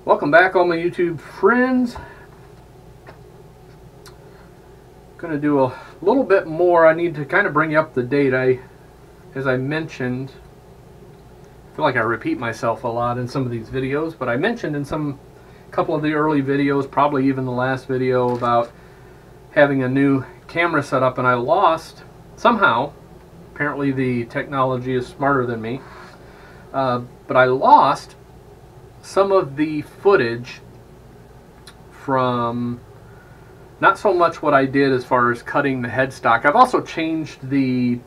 Welcome back, all my YouTube friends. Going to do a little bit more. I need to kind of bring you up to date. As I mentioned, I feel like I repeat myself a lot in some of these videos, but I mentioned in couple of the early videos, probably even the last video, about having a new camera set up, and I lost somehow. Apparently the technology is smarter than me, but I lost some of the footage from not so much what I did as far as cutting the headstock. I've also changed I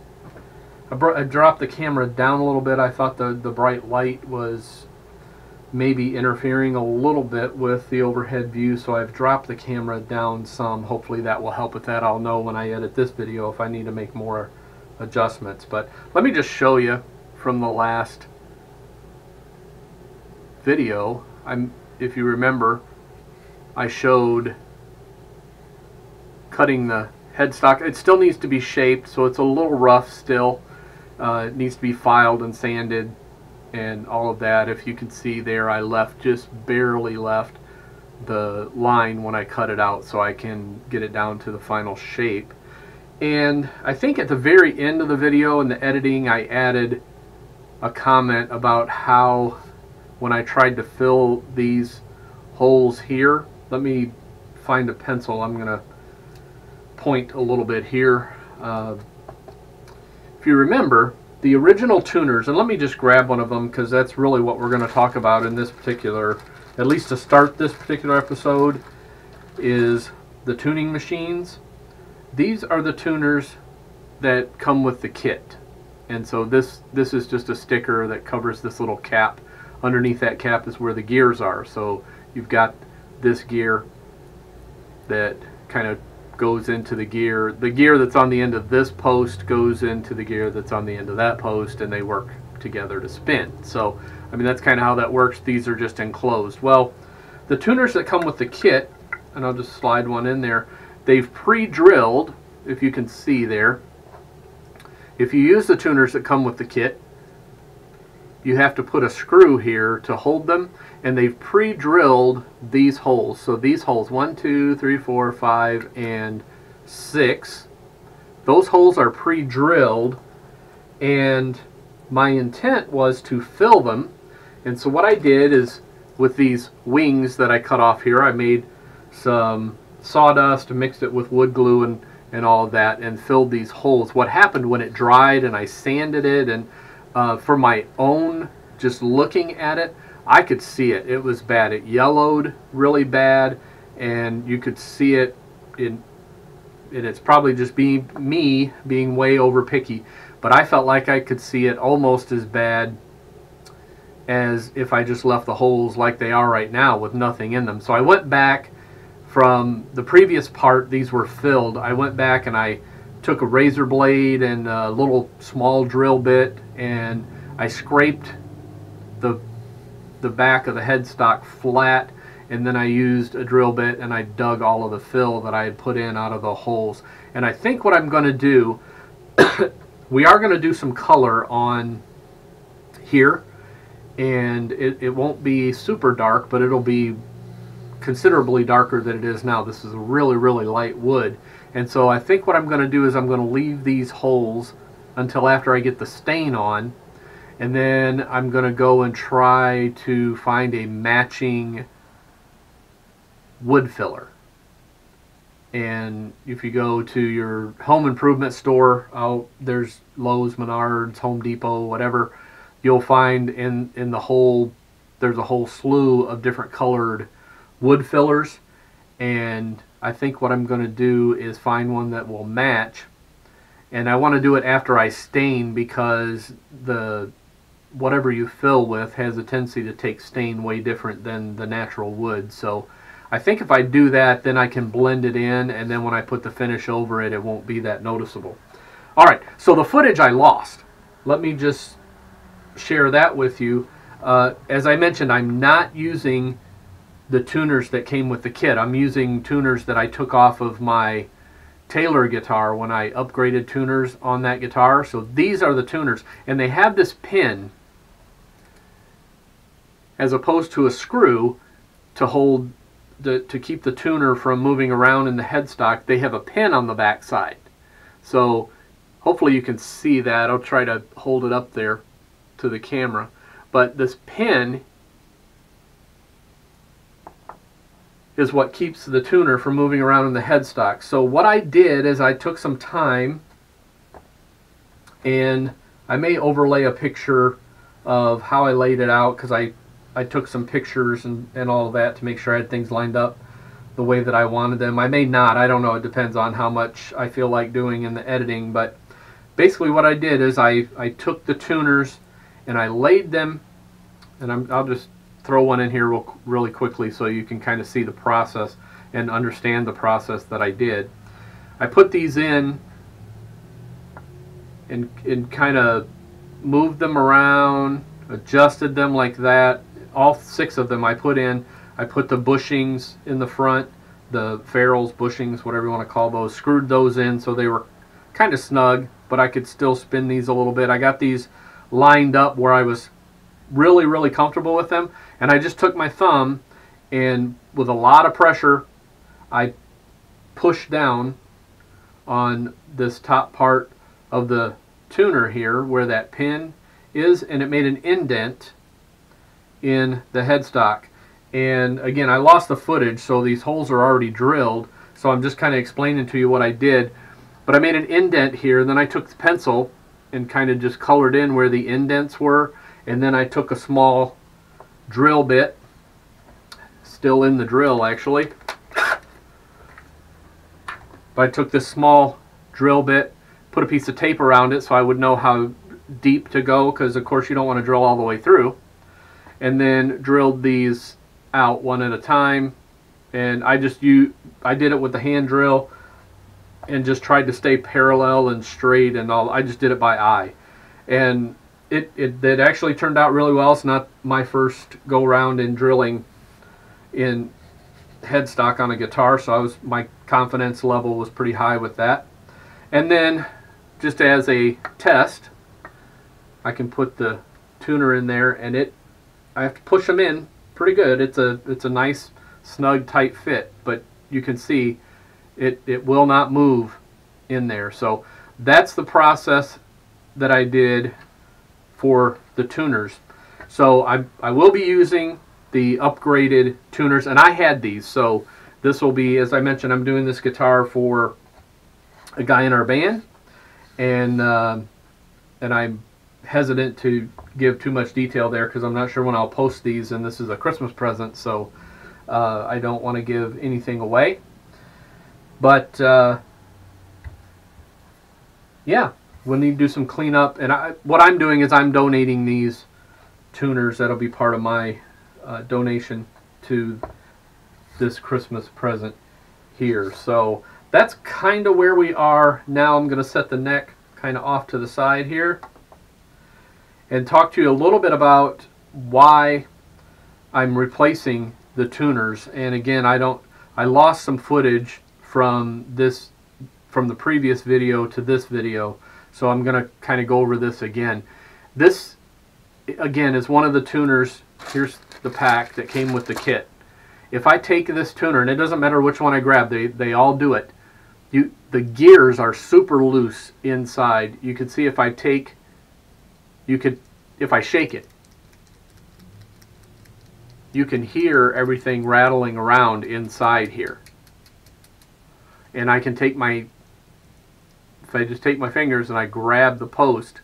dropped the camera down a little bit. I thought the bright light was maybe interfering a little bit with the overhead view, so I've dropped the camera down some. Hopefully that will help with that. I'll know when I edit this video if I need to make more adjustments. But let me just show you from the last video. If you remember, I showed cutting the headstock. It still needs to be shaped, so it's a little rough still. It needs to be filed and sanded and all of that. If you can see there, I just barely left the line when I cut it out so I can get it down to the final shape. And I think at the very end of the video in the editing, I added a comment about how when I tried to fill these holes here, let me find a pencil. I'm going to point a little bit here. If you remember, the original tuners, and let me just grab one of them because that's really what we're going to talk about in this particular, at least to start this particular episode, is the tuning machines. These are the tuners that come with the kit. And so this is just a sticker that covers this little cap. Underneath that cap is where the gears are. So you've got this gear that kind of goes into the gear. The gear that's on the end of this post goes into the gear that's on the end of that post, and they work together to spin. So, I mean, that's kind of how that works. These are just enclosed. Well, the tuners that come with the kit, and I'll just slide one in there, they've pre-drilled, if you can see there. If you use the tuners that come with the kit, you have to put a screw here to hold them, and they've pre-drilled these holes. So these holes, 1, 2, 3, 4, 5, and 6, those holes are pre-drilled, and my intent was to fill them. And so what I did is, with these wings that I cut off here, I made some sawdust, mixed it with wood glue and all of that, and filled these holes. What happened when it dried and I sanded it, and for my own, just looking at it, I could see it. It was bad. It yellowed really bad, and you could see it and it's probably just me being way over picky, but I felt like I could see it almost as bad as if I just left the holes like they are right now with nothing in them. So I went back from the previous part. These were filled. I went back and I took a razor blade and a little small drill bit, and I scraped the back of the headstock flat, and then I used a drill bit and I dug all of the fill that I had put in out of the holes. And I think what I'm going to do, we are going to do some color on here, and it won't be super dark, but it'll be considerably darker than it is now. This is a really, really light wood. And so I think what I'm going to do is I'm going to leave these holes until after I get the stain on, and then I'm going to go and try to find a matching wood filler. And if you go to your home improvement store, there's Lowe's, Menards, Home Depot, whatever, you'll find in the whole, there's a whole slew of different colored wood fillers. And I think what I'm going to do is find one that will match, and I want to do it after I stain, because whatever you fill with has a tendency to take stain way different than the natural wood. So I think if I do that, then I can blend it in, and then when I put the finish over it, it won't be that noticeable. Alright, so the footage I lost, let me just share that with you. As I mentioned, I'm not using the tuners that came with the kit. I'm using tuners that I took off of my Taylor guitar when I upgraded tuners on that guitar. So these are the tuners, and they have this pin as opposed to a screw to hold to keep the tuner from moving around in the headstock, they have a pin on the back side. So hopefully you can see that. I'll try to hold it up there to the camera. But this pin is what keeps the tuner from moving around in the headstock. So what I did is I took some time, and I may overlay a picture of how I laid it out, because I took some pictures and all of that to make sure I had things lined up the way that I wanted them. I may not, I don't know, it depends on how much I feel like doing in the editing. But basically what I did is I took the tuners and I laid them, and I'll just throw one in here really quickly so you can kind of see the process and understand the process that I did. I put these in and kind of moved them around, adjusted them like that. All 6 of them I put in. I put the bushings in the front, the ferrules, bushings, whatever you want to call those, screwed those in so they were kind of snug, but I could still spin these a little bit. I got these lined up where I was really comfortable with them, and I just took my thumb and with a lot of pressure I pushed down on this top part of the tuner here where that pin is, and it made an indent in the headstock. And again, I lost the footage, so these holes are already drilled, so I'm just kind of explaining to you what I did. But I made an indent here, then I took the pencil and kind of just colored in where the indents were, and then I took a small drill bit, still in the drill actually, but I took this small drill bit, put a piece of tape around it so I would know how deep to go, because of course you don't want to drill all the way through, and then drilled these out one at a time. And I did it with the hand drill and just tried to stay parallel and straight and all. I just did it by eye, and it actually turned out really well. It's not my first go round in drilling in headstock on a guitar, so my confidence level was pretty high with that. And then just as a test, I can put the tuner in there, and I have to push them in pretty good. It's a nice snug tight fit, but you can see it will not move in there. So that's the process that I did for the tuners. So I will be using the upgraded tuners, and I had these, so this will be, as I mentioned, I'm doing this guitar for a guy in our band, and I'm hesitant to give too much detail there because I'm not sure when I'll post these, and this is a Christmas present, so I don't want to give anything away. But yeah, we'll need to do some cleanup, and what I'm doing is I'm donating these tuners. That'll be part of my donation to this Christmas present here. So that's kind of where we are now. I'm going to set the neck kind of off to the side here and talk to you a little bit about why I'm replacing the tuners. And again, I lost some footage from the previous video to this video, so I'm going to kind of go over this again. This again is one of the tuners. Here's the pack that came with the kit. If I take this tuner, and it doesn't matter which one I grab, they all do it. The gears are super loose inside. You can see if I shake it, you can hear everything rattling around inside here. And I can take if I just take my fingers and I grab the post,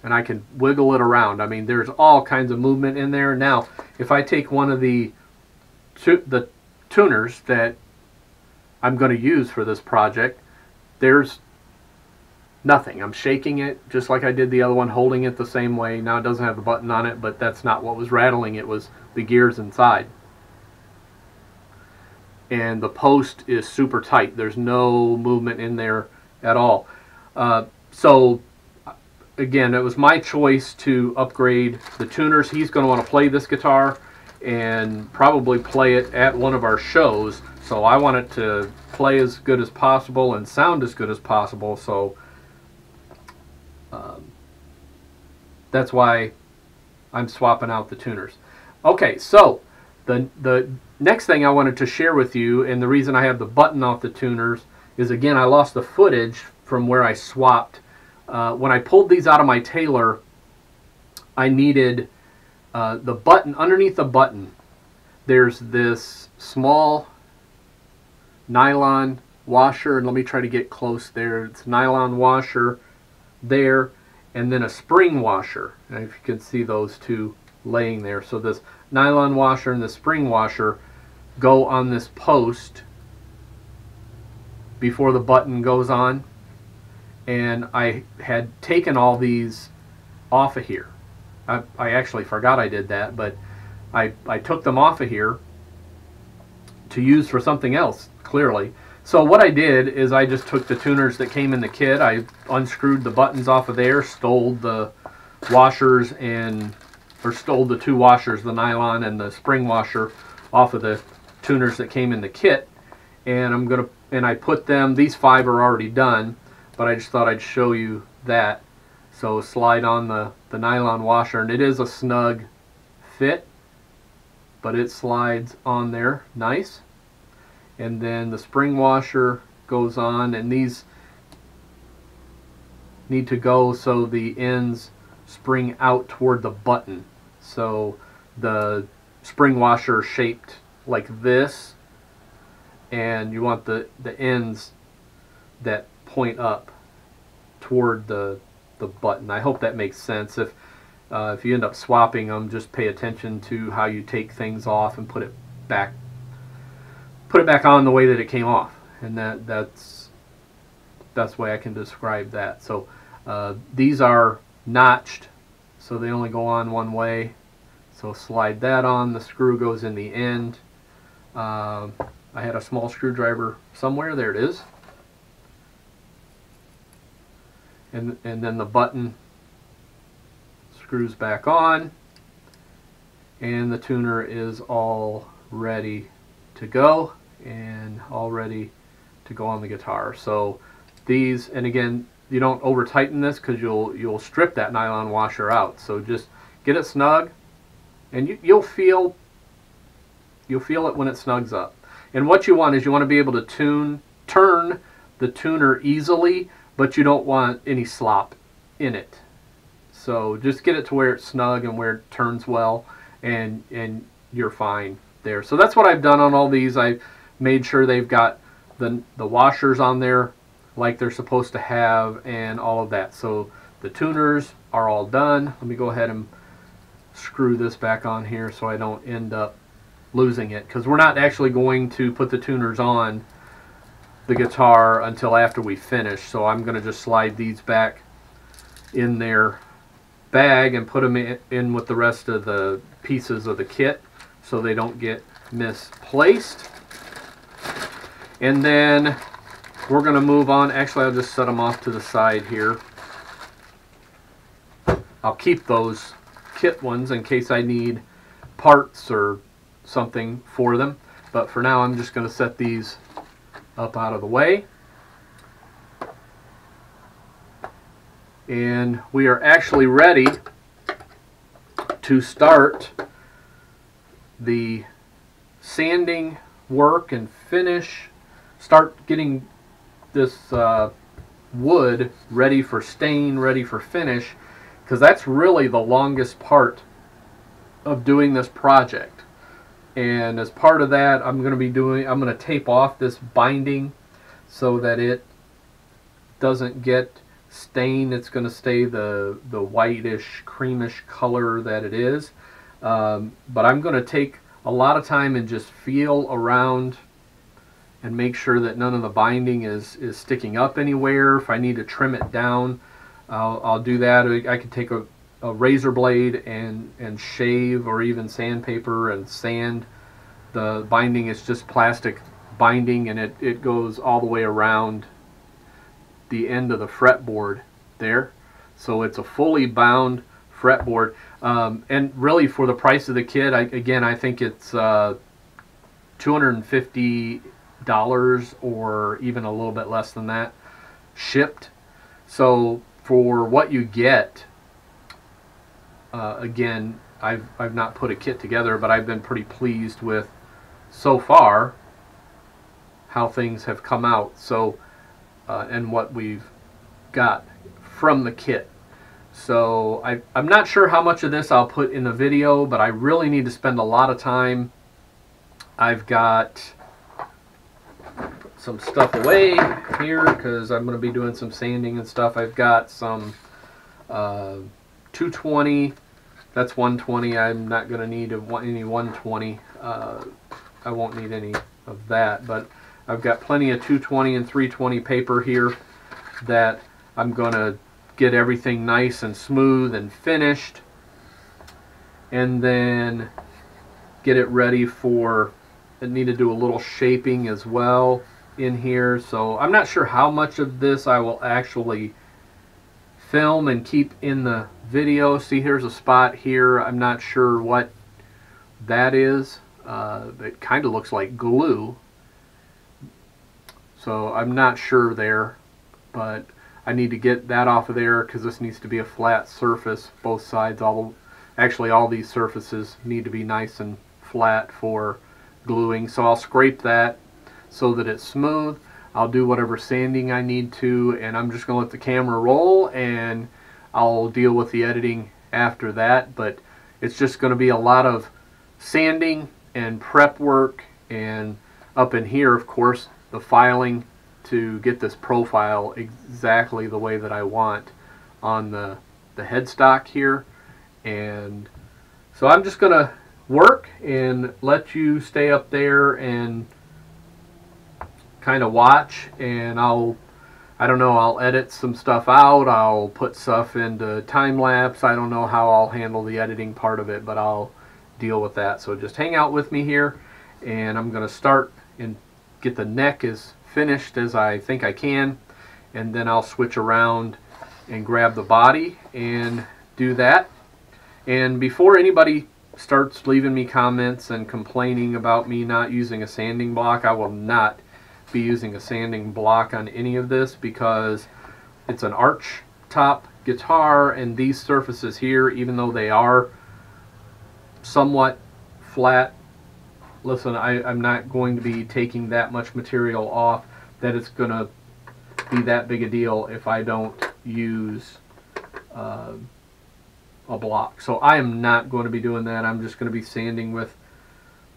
and I can wiggle it around. I mean, there's all kinds of movement in there. Now, if I take one of the tuners that I'm going to use for this project, there's nothing. I'm shaking it just like I did the other one, holding it the same way. Now it doesn't have the button on it, but that's not what was rattling. It was the gears inside. And the post is super tight. There's no movement in there at all. So again, it was my choice to upgrade the tuners. He's going to want to play this guitar and probably play it at one of our shows. So I want it to play as good as possible and sound as good as possible. So that's why I'm swapping out the tuners. Okay, so The next thing I wanted to share with you, and the reason I have the button off the tuners, is again I lost the footage from where I swapped. When I pulled these out of my Taylor, I needed the button. Underneath the button, there's this small nylon washer, and let me try to get close there. It's a nylon washer there, and then a spring washer. And if you can see those two laying there. So this nylon washer and the spring washer go on this post before the button goes on. And I had taken all these off of here. I actually forgot I did that, but I took them off of here to use for something else, clearly. So what I did is I just took the tuners that came in the kit, I unscrewed the buttons off of there, stole the washers or stole the two washers, the nylon and the spring washer, off of the tuners that came in the kit, and I put them, these 5 are already done, but I just thought I'd show you that. So slide on the nylon washer, and it is a snug fit, but it slides on there nice. And then the spring washer goes on, and these need to go so the ends spring out toward the button. So the spring washer is shaped like this, and you want the ends that point up toward the button. I hope that makes sense. If you end up swapping them, just pay attention to how you take things off and put it back on the way that it came off, and that's the best way I can describe that. So these are notched, so they only go on one way. So slide that on, the screw goes in the end. I had a small screwdriver somewhere, there it is. And then the button screws back on, and the tuner is all ready to go and all ready to go on the guitar. So these, and again, you don't over tighten this because you'll strip that nylon washer out. So just get it snug, and you'll feel it when it snugs up. And what you want is you want to be able to turn the tuner easily, but you don't want any slop in it. So just get it to where it's snug and where it turns well, and you're fine there. So that's what I've done on all these. I made sure they've got the washers on there like they're supposed to have, and all of that. So the tuners are all done. Let me go ahead and screw this back on here so I don't end up losing it, because we're not actually going to put the tuners on the guitar until after we finish. So I'm going to just slide these back in their bag and put them in with the rest of the pieces of the kit so they don't get misplaced. And then we're going to move on. Actually, I'll just set them off to the side here. I'll keep those kit ones in case I need parts or something for them, but for now I'm just going to set these up out of the way. And we are actually ready to start the sanding work and finish, start getting this wood ready for stain, ready for finish, because that's really the longest part of doing this project. And as part of that, I'm going to tape off this binding so that it doesn't get stained. It's going to stay the whitish, creamish color that it is. But I'm going to take a lot of time and just feel around and make sure that none of the binding is sticking up anywhere. If I need to trim it down, I'll do that. I could take a razor blade and shave, or even sandpaper and sand. The binding is just plastic binding, and it goes all the way around the end of the fretboard there. So it's a fully bound fretboard, and really for the price of the kit, I think it's $250 or even a little bit less than that shipped. So for what you get, again, I've not put a kit together, but I've been pretty pleased with so far how things have come out. So and what we've got from the kit. So I'm not sure how much of this I'll put in the video, but I really need to spend a lot of time. I've got some stuff away here because I'm going to be doing some sanding and stuff. I've got some 220, that's 120. I'm not going to need any 120. I won't need any of that, but I've got plenty of 220 and 320 paper here that I'm going to get everything nice and smooth and finished, and then get it ready for, I need to do a little shaping as well in here. So I'm not sure how much of this I will actually film and keep in the video. See, here's a spot here. I'm not sure what that is. It kind of looks like glue, so I'm not sure there, but I need to get that off of there because this needs to be a flat surface, both sides. Actually all these surfaces need to be nice and flat for gluing. So I'll scrape that so that it's smooth. I'll do whatever sanding I need to, and I'm just going to let the camera roll, and I'll deal with the editing after that. But it's just going to be a lot of sanding and prep work, and up in here, of course, the filing to get this profile exactly the way that I want on the headstock here. And so I'm just going to work and let you stay up there and kind of watch, and I don't know, I'll edit some stuff out, I'll put stuff into time lapse. I don't know how I'll handle the editing part of it, but I'll deal with that. So just hang out with me here, and I'm going to start and get the neck as finished as I think I can, and then I'll switch around and grab the body and do that. And before anybody starts leaving me comments and complaining about me not using a sanding block, I will not be using a sanding block on any of this because it's an arch top guitar, and these surfaces here, even though they are somewhat flat, listen, I'm not going to be taking that much material off that it's going to be that big a deal if I don't use a block. So I am not going to be doing that. I'm just going to be sanding with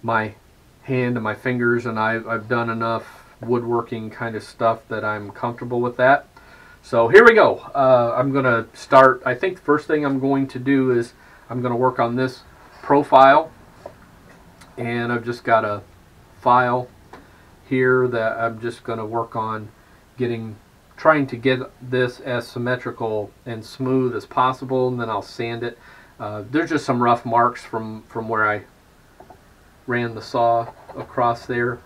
my hand and my fingers, and I've done enough woodworking kind of stuff that I'm comfortable with that. So here we go. I'm going to start. I think the first thing I'm going to do is I'm going to work on this profile, and I've just got a file here that I'm just going to work on trying to get this as symmetrical and smooth as possible, and then I'll sand it. There's just some rough marks from where I ran the saw across there.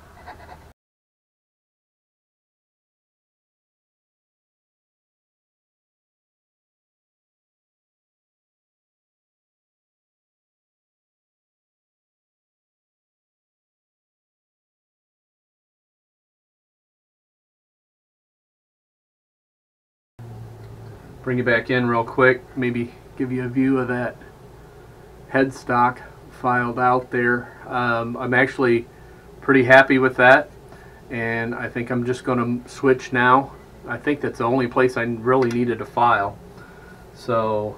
Bring it back in real quick, maybe give you a view of that headstock filed out there. I'm actually pretty happy with that, and I think I'm just going to switch now. I think that's the only place I really needed to file. So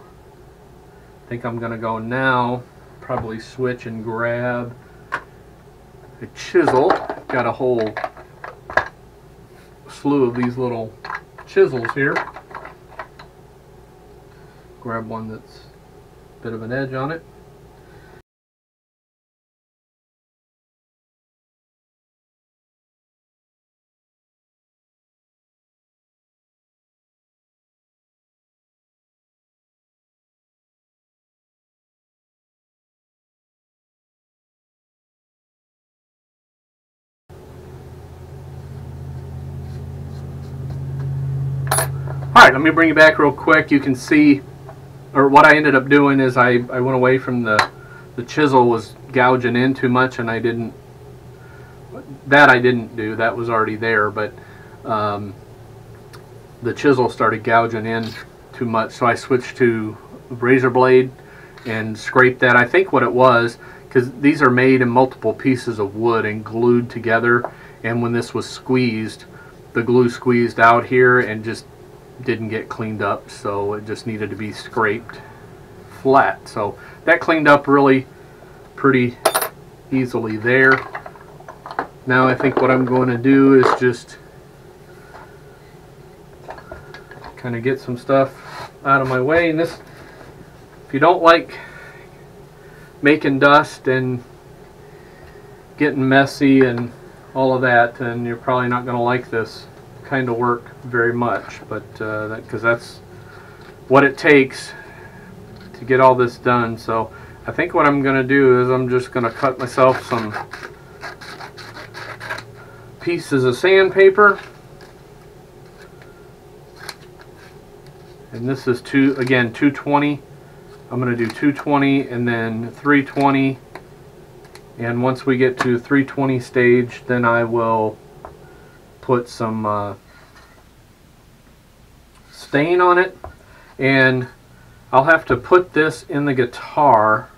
I think I'm going to go now, probably switch and grab a chisel. Got a whole slew of these little chisels here. Grab one that's a bit of an edge on it. Alright, let me bring you back real quick. You can see, or what I ended up doing is I went away from the chisel was gouging in too much, and I didn't do. That was already there, but the chisel started gouging in too much, so I switched to razor blade, and scrape that. I think what it was, because these are made in multiple pieces of wood and glued together, and when this was squeezed, the glue squeezed out here and just didn't get cleaned up, so it just needed to be scraped flat. So that cleaned up really pretty easily there. Now I think what I'm going to do is just kind of get some stuff out of my way. And this, if you don't like making dust and getting messy and all of that, then you're probably not going to like this kind of work very much, but because that's what it takes to get all this done. So I think what I'm going to do is I'm just going to cut myself some pieces of sandpaper, and this is again 220. I'm going to do 220 and then 320, and once we get to 320 stage, then I will put some stain on it, and I'll have to put this in the guitar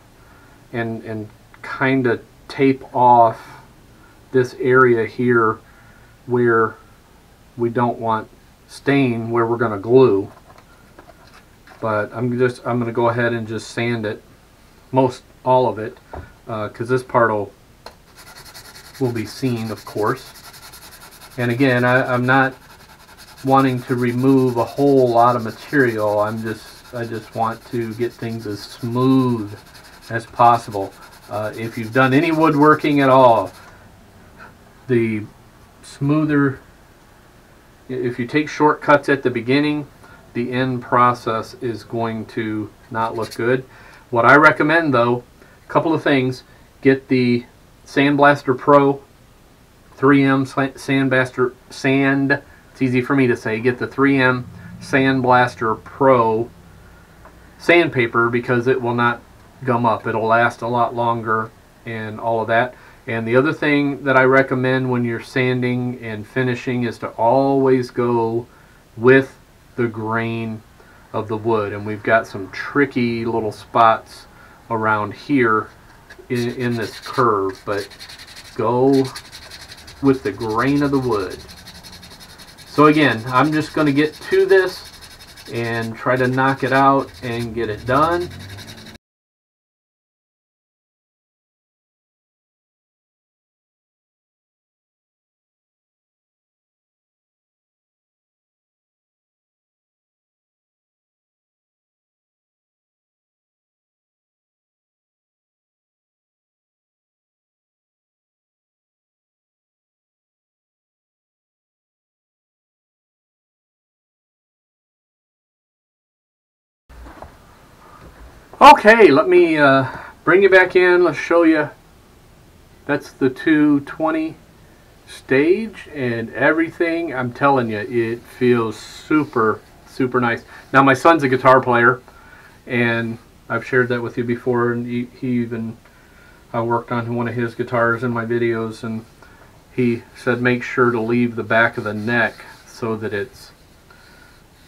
and kind of tape off this area here where we don't want stain, where we're going to glue. But I'm going to go ahead and just sand it, all of it, because this part will be seen, of course. And again, I'm not wanting to remove a whole lot of material. I just want to get things as smooth as possible. If you've done any woodworking at all, the smoother, if you take shortcuts at the beginning, the end process is going to not look good. What I recommend, though, a couple of things: get the Sandblaster Pro 3M sand. It's easy for me to say. Get the 3M Sandblaster Pro sandpaper, because it will not gum up. It'll last a lot longer and all of that. And the other thing that I recommend when you're sanding and finishing is to always go with the grain of the wood. And we've got some tricky little spots around here in this curve, but go with the grain of the wood. So again, I'm just going to get to this and try to knock it out and get it done. Okay, let me bring you back in. Let's show you. That's the 220 stage and everything. I'm telling you, it feels super, super nice. Now, my son's a guitar player, and I've shared that with you before, and he even worked on one of his guitars in my videos, and he said make sure to leave the back of the neck so that it's,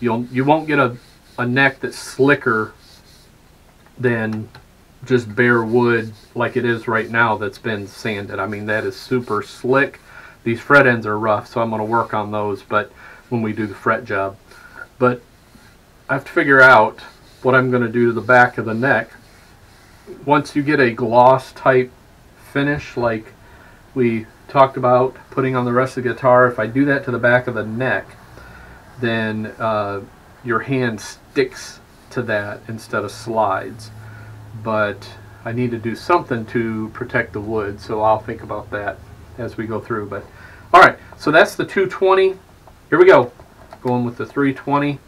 you won't get a neck that's slicker than just bare wood like it is right now that's been sanded. I mean, that is super slick. These fret ends are rough, so I'm going to work on those but when we do the fret job. But I have to figure out what I'm going to do to the back of the neck. Once you get a gloss type finish like we talked about putting on the rest of the guitar, if I do that to the back of the neck, then your hand sticks to that instead of slides. But I need to do something to protect the wood, so I'll think about that as we go through. But alright, so that's the 220. Here we go. Going with the 320.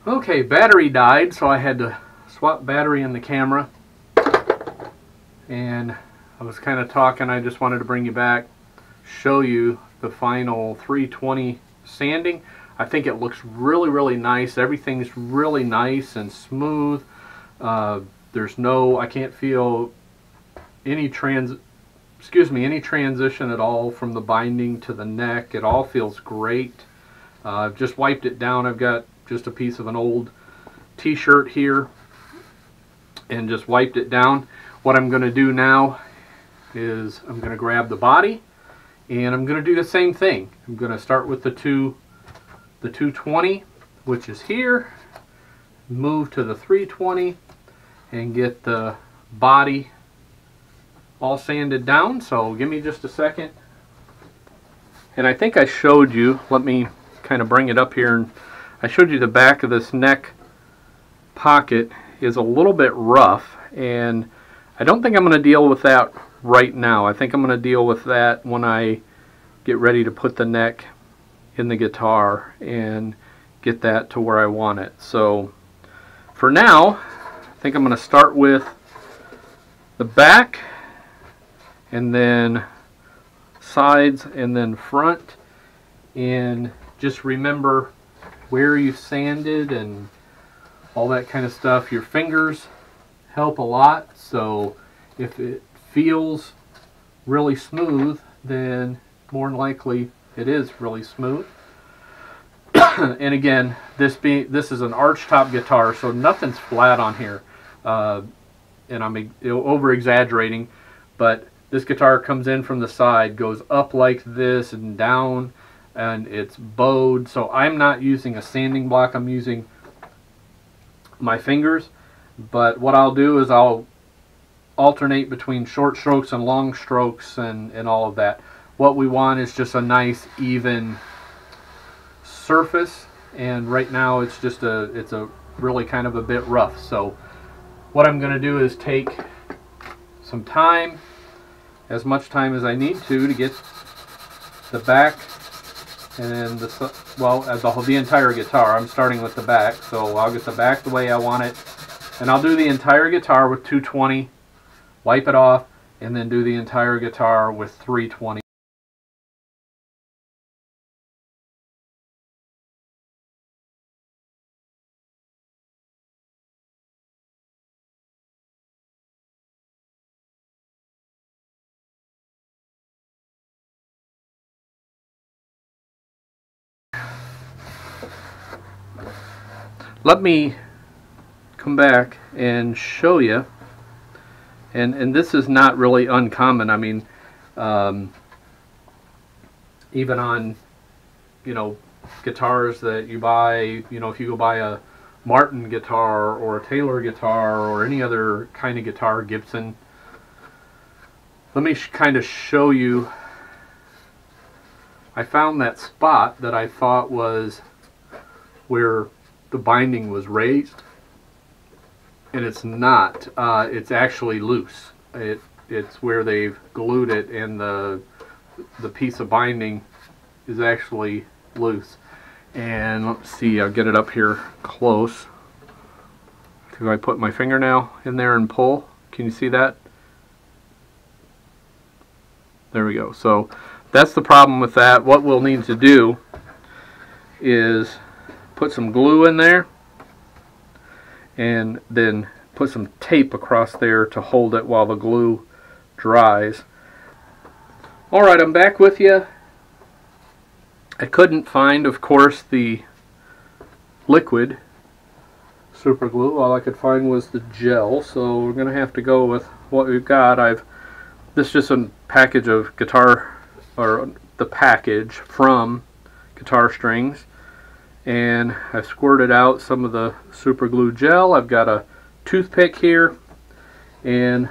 Okay, battery died, so I had to swap battery in the camera. And I was kind of talking, I just wanted to bring you back, show you the final 320 sanding. I think it looks really, really nice. Everything's really nice and smooth. There's no, I can't feel any any transition at all from the binding to the neck. It all feels great. I've just wiped it down. I've got just a piece of an old t-shirt here and just wiped it down. What I'm going to do now is I'm going to grab the body and I'm going to do the same thing. I'm going to start with the 220, which is here, move to the 320 and get the body all sanded down. So give me just a second. And I think I showed you, let me kind of bring it up here, and I showed you the back of this neck pocket is a little bit rough, and I don't think I'm going to deal with that right now. I think I'm going to deal with that when I get ready to put the neck in the guitar and get that to where I want it. So for now, I think I'm going to start with the back and then sides and then front, and just remember where you sanded and all that kind of stuff. Your fingers help a lot, so if it feels really smooth, then more than likely it is really smooth. And again, this is an arch top guitar, so nothing's flat on here, and I'm over exaggerating, but this guitar comes in from the side, goes up like this and down, and it's bowed. So I'm not using a sanding block, I'm using my fingers. But what I'll do is I'll alternate between short strokes and long strokes and all of that. What we want is just a nice even surface, and right now it's just it's a really kind of a bit rough. So what I'm going to do is take some time, as much time as I need to get the back and the entire guitar. I'm starting with the back, so I'll get the back the way I want it, and I'll do the entire guitar with 220, wipe it off, and then do the entire guitar with 320. Let me come back and show you, and this is not really uncommon. I mean, even on, guitars that you buy, if you go buy a Martin guitar or a Taylor guitar or any other kind of guitar, Gibson. Let me kind of show you. I found that spot that I thought was where the binding was raised, and it's not. It's actually loose. It's where they've glued it, and the piece of binding is actually loose. And let's see, I'll get it up here close. If I put my fingernail in there and pull, can you see that? There we go. So that's the problem with that. What we'll need to do is put some glue in there and then put some tape across there to hold it while the glue dries. Alright, I'm back with you. I couldn't find, of course, the liquid super glue. All I could find was the gel, so we're going to have to go with what we've got. This is just a package of guitar, or the package from Guitar Strings, and I've squirted out some of the super glue gel. I've got a toothpick here, and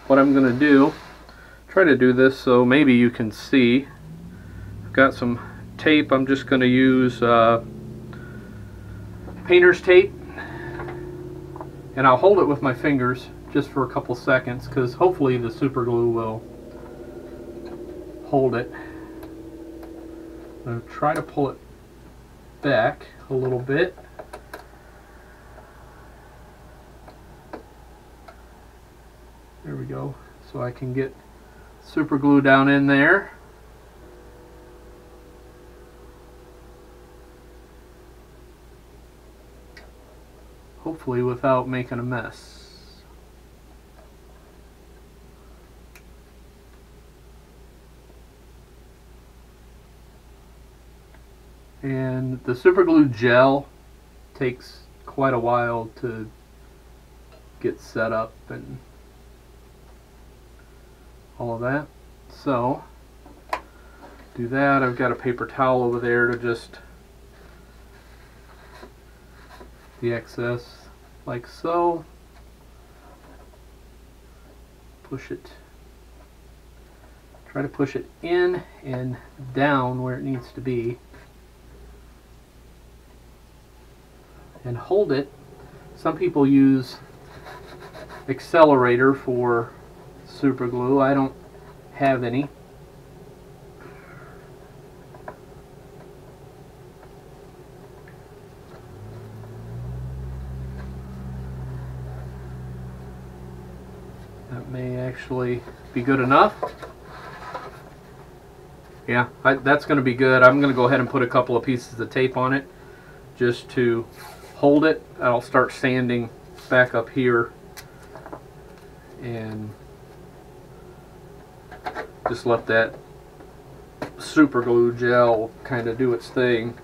what I'm going to do, try to do this so maybe you can see. I've got some tape. I'm just going to use painter's tape, and I'll hold it with my fingers just for a couple seconds, because hopefully the super glue will hold it. I'm going to try to pull it back a little bit. There we go. So I can get super glue down in there. hopefully without making a mess. And the super glue gel takes quite a while to get set up and all of that. So do that. I've got a paper towel over there to just the excess, like so. Push it. Try to push it in and down where it needs to be. And hold it. Some people use accelerator for super glue. I don't have any. That may actually be good enough. Yeah, that's going to be good. I'm going to go ahead and put a couple of pieces of tape on it just to hold it. I'll start sanding back up here and just let that super glue gel kind of do its thing.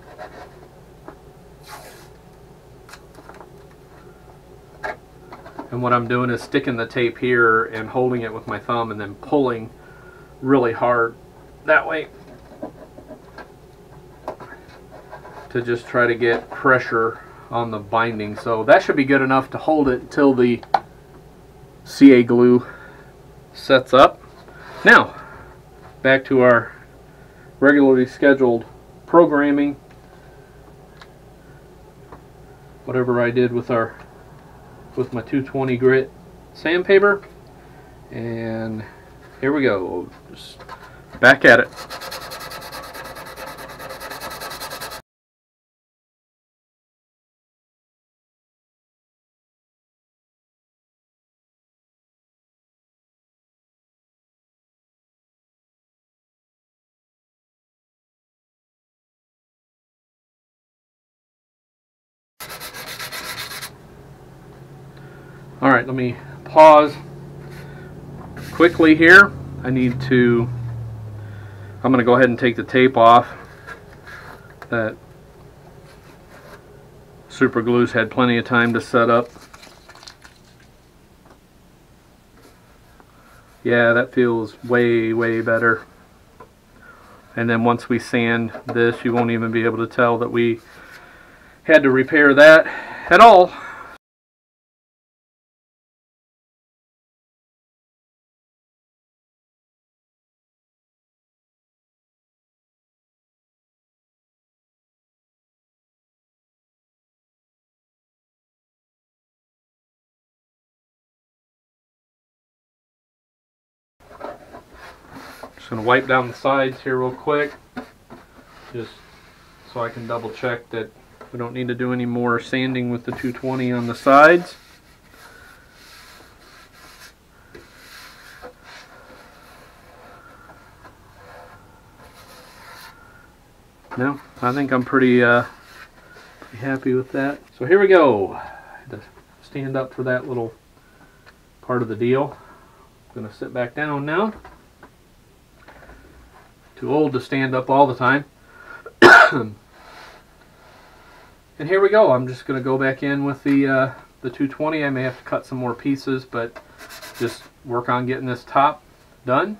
And what I'm doing is sticking the tape here and holding it with my thumb and then pulling really hard that way to just try to get pressure on the binding. So that should be good enough to hold it until the CA glue sets up. Now back to our regularly scheduled programming. Whatever I did with my 220 grit sandpaper, and here we go. Just back at it. Alright, let me pause quickly here. I'm going to go ahead and take the tape off. That super glue's had plenty of time to set up. Yeah, that feels way, way better. And then once we sand this, you won't even be able to tell that we had to repair that at all. Just going to wipe down the sides here real quick, just so I can double check that we don't need to do any more sanding with the 220 on the sides. No, I think I'm pretty happy with that. So here we go. I had to stand up for that little part of the deal. I'm going to sit back down now. Too old to stand up all the time. And here we go. I'm just going to go back in with the 220. I may have to cut some more pieces, but just work on getting this top done.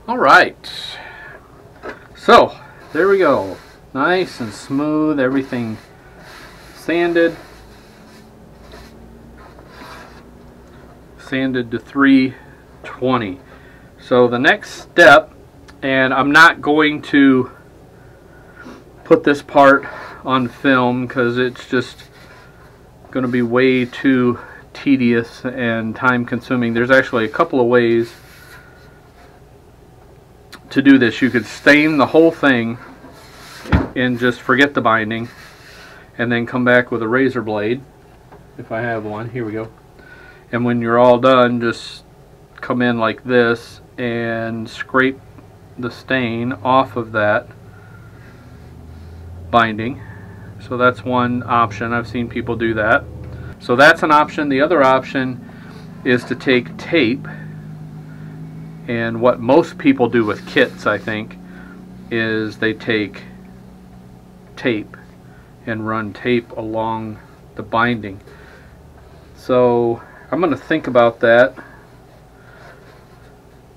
Alright, so there we go. Nice and smooth, everything sanded. Sanded to 320. So the next step, and I'm not going to put this part on film because it's just going to be way too tedious and time consuming. There's actually a couple of ways to do this. You could stain the whole thing and just forget the binding, and then come back with a razor blade, if I have one. Here we go. And when you're all done, just come in like this and scrape the stain off of that binding. So that's one option. I've seen people do that. So that's an option. The other option is to take tape, and what most people do with kits, I think, is they take tape and run tape along the binding. So I'm going to think about that.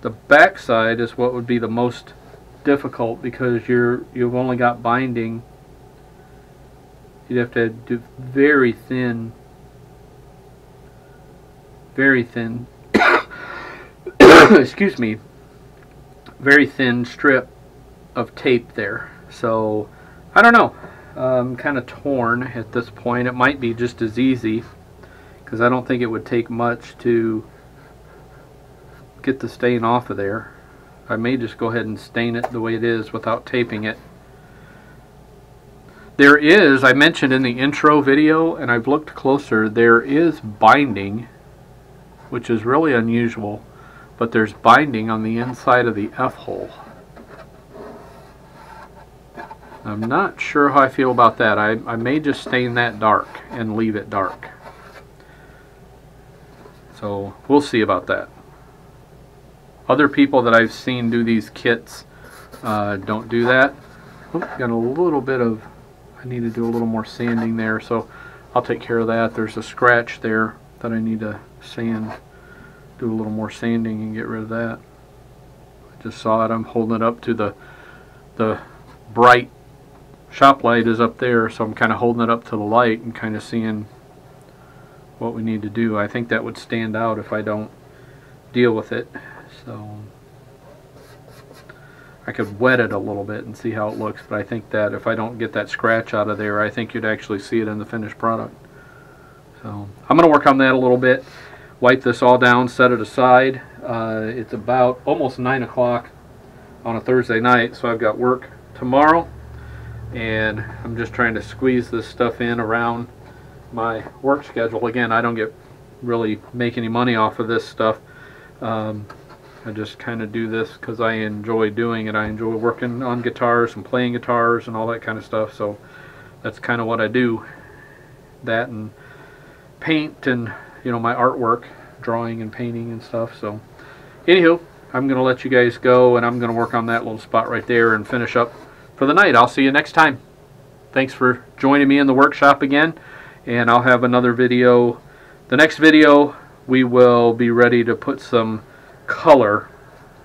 The back side is what would be the most difficult, because you've only got binding. You'd have to do very thin excuse me, very thin strip of tape there. So I don't know, I'm kind of torn at this point. It might be just as easy, because I don't think it would take much to get the stain off of there. I may just go ahead and stain it the way it is without taping it. There is, I mentioned in the intro video, and I've looked closer, there is binding, which is really unusual, but there's binding on the inside of the F-hole. I'm not sure how I feel about that. I may just stain that dark and leave it dark. So we'll see about that. Other people that I've seen do these kits don't do that. Oops, got a little bit of, I need to do a little more sanding there, so I'll take care of that. There's a scratch there that I need to sand, do a little more sanding and get rid of that. I just saw it. I'm holding it up to the bright shop light is up there, so I'm kind of holding it up to the light and kind of seeing what we need to do. I think that would stand out if I don't deal with it. So I could wet it a little bit and see how it looks, but I think that if I don't get that scratch out of there, I think you'd actually see it in the finished product. So I'm going to work on that a little bit, wipe this all down, set it aside. It's about almost 9 o'clock on a Thursday night, so I've got work tomorrow, and I'm just trying to squeeze this stuff in around my work schedule. Again, I don't really make any money off of this stuff. I just kind of do this because I enjoy doing it. I enjoy working on guitars and playing guitars and all that kind of stuff, so that's kind of what I do. That and paint and, you know, my artwork, drawing and painting and stuff. So anywho, I'm going to let you guys go, and I'm going to work on that little spot right there and finish up for the night. I'll see you next time. Thanks for joining me in the workshop again, and I'll have another video. The next video, we will be ready to put some color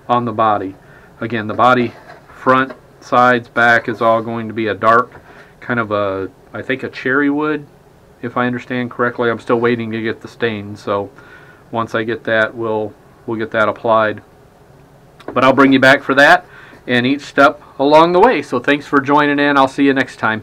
on the body. Again, the body, front, sides, back is all going to be a dark, kind of a, I think a cherry wood, if I understand correctly. I'm still waiting to get the stain, so once I get that, we'll get that applied. But I'll bring you back for that and each step along the way. So thanks for joining in. I'll see you next time.